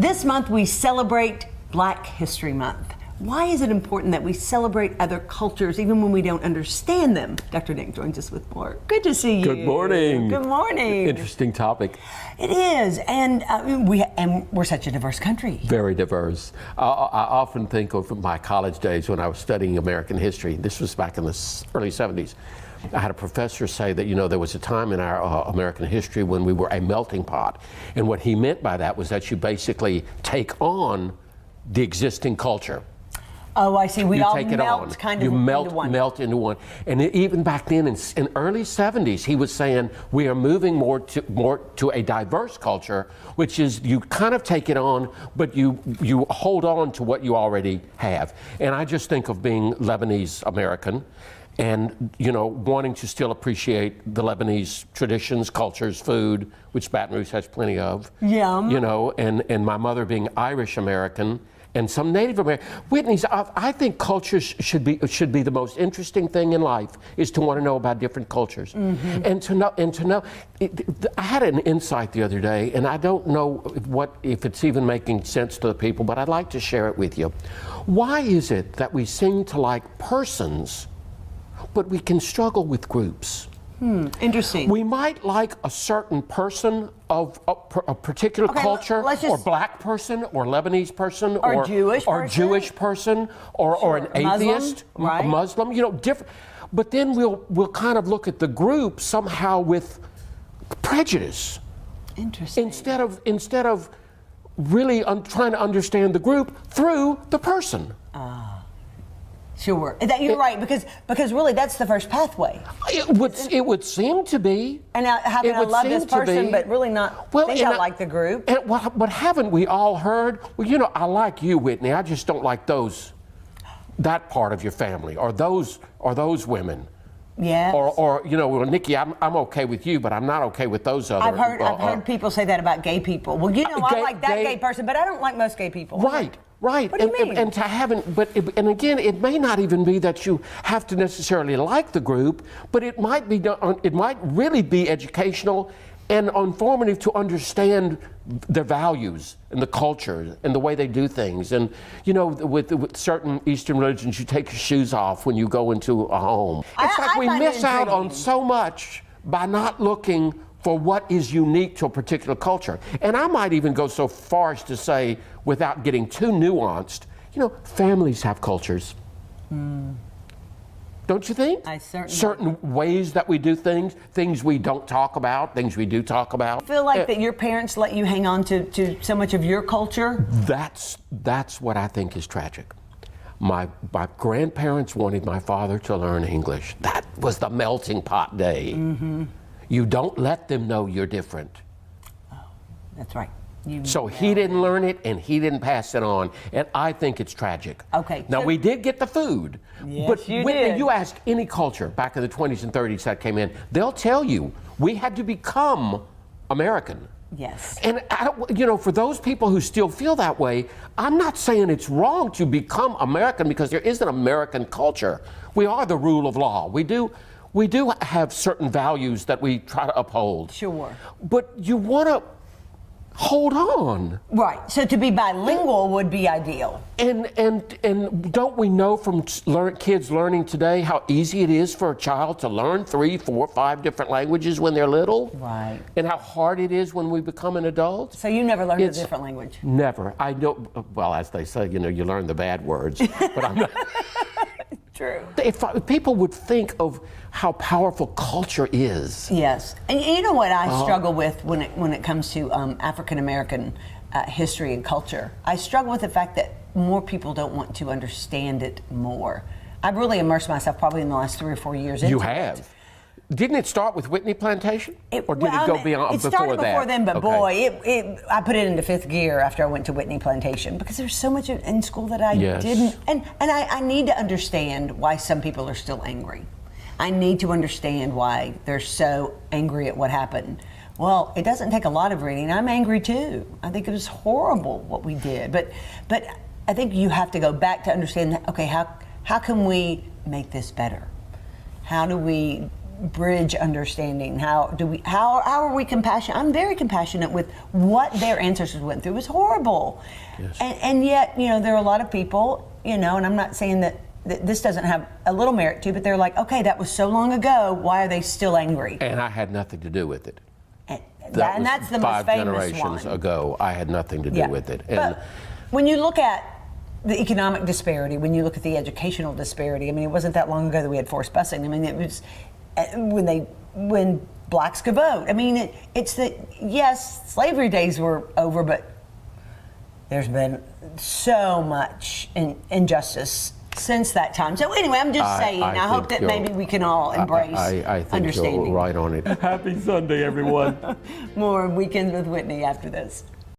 This month we celebrate Black History Month. Why is it important that we celebrate other cultures even when we don't understand them? Dr. Nick joins us with more. Good to see you. Good morning. Good morning. Interesting topic. It is, and we're such a diverse country. Very diverse. I often think of my college days when I was studying American history. This was back in the early 70s. I had a professor say that, there was a time in our American history when we were a melting pot. And what he meant by that was that you basically take on the existing culture. Oh, I see. We you all take it melt on. kind you of melt, into one. melt into one. And even back then, in early 70s, he was saying we are moving more to a diverse culture, which is you kind of take it on, but you hold on to what you already have. And I just think of being Lebanese American, and wanting to still appreciate the Lebanese traditions, cultures, food, which Baton Rouge has plenty of. Yum. And my mother being Irish American. And some Native American. Whitney's, I think cultures should be the most interesting thing in life, is to want to know about different cultures. Mm-hmm. And to know. I had an insight the other day, and I don't know if it's even making sense to the people, but I'd like to share it with you. Why is it that we seem to like persons, but we can struggle with groups? Interesting. We might like a certain person of a particular culture, or black person, or Lebanese person, or Jewish person, or an atheist, Muslim, a Muslim, different. But then we'll kind of look at the group somehow with prejudice. Interesting. Instead of really trying to understand the group through the person. Sure, you're right, because really that's the first pathway. It would seem to be. And now, how can I love this person, but really not think I like the group? But haven't we all heard? Well, I like you, Whitney. I just don't like that part of your family, or those women. Yeah. Or well, Nikki, I'm okay with you, but I'm not okay with those other. I've heard people say that about gay people. Well, I like that gay person, but I don't like most gay people. Right. Right. What do you mean? And to and again, it may not even be that you have to necessarily like the group, but it might really be educational and informative to understand their values and the culture and the way they do things. And with certain Eastern religions, you take your shoes off when you go into a home. It's like we miss out on so much by not looking for what is unique to a particular culture. And I might even go so far as to say, without getting too nuanced, families have cultures. Don't you think? I certainly. Certain ways that we do things we don't talk about, things we do talk about. I feel like that your parents let you hang on to so much of your culture? That's what I think is tragic. My grandparents wanted my father to learn English. That was the melting pot day. Mm-hmm. You don't let them know you're different. Oh, that's right. So he didn't learn it, and he didn't pass it on, and I think it's tragic. Okay. Now, we did get the food, yes, but you Whitney, did. you ask any culture back in the 20s and 30s that came in, they'll tell you we had to become American. Yes. And for those people who still feel that way, I'm not saying it's wrong to become American, because there is an American culture. We are the rule of law. We do have certain values that we try to uphold. Sure. But you want to hold on. Right. So to be bilingual would be ideal. And don't we know from kids learning today how easy it is for a child to learn 3, 4, 5 different languages when they're little? Right. And how hard it is when we become an adult? So you never learned a different language? Never. I know, well, as they say, you learn the bad words, but I'm not. True. If people would think of how powerful culture is. Yes. And you know what I struggle with when it comes to African American history and culture? I struggle with the fact that more people don't want to understand it more. I've really immersed myself probably in the last 3 or 4 years into You have. it. Didn't it start with Whitney Plantation? Or did it go beyond it started before then, but okay. boy, I put it into 5th gear after I went to Whitney Plantation, because there's so much in school that I didn't. And I need to understand why some people are still angry. I need to understand why they're so angry at what happened. Well, it doesn't take a lot of reading. I'm angry too. I think it was horrible what we did. But I think you have to go back to understand that, okay, how can we make this better? How do we bridge understanding? How are we compassionate? I'm very compassionate with what their ancestors went through. It was horrible. Yes. And yet, there are a lot of people, and I'm not saying that this doesn't have a little merit to, but they're like, okay, that was so long ago, why are they still angry? And I had nothing to do with it. And that's the most famous one. 5 generations ago, I had nothing to do with it. And but when you look at the economic disparity, when you look at the educational disparity, it wasn't that long ago that we had forced busing. It was when blacks could vote. It's that, yes, slavery days were over, but there's been so much injustice since that time. So anyway, I'm just saying, I hope that maybe we can all embrace I think understanding. you're right on it. Happy Sunday, everyone. More Weekends with Whitney after this.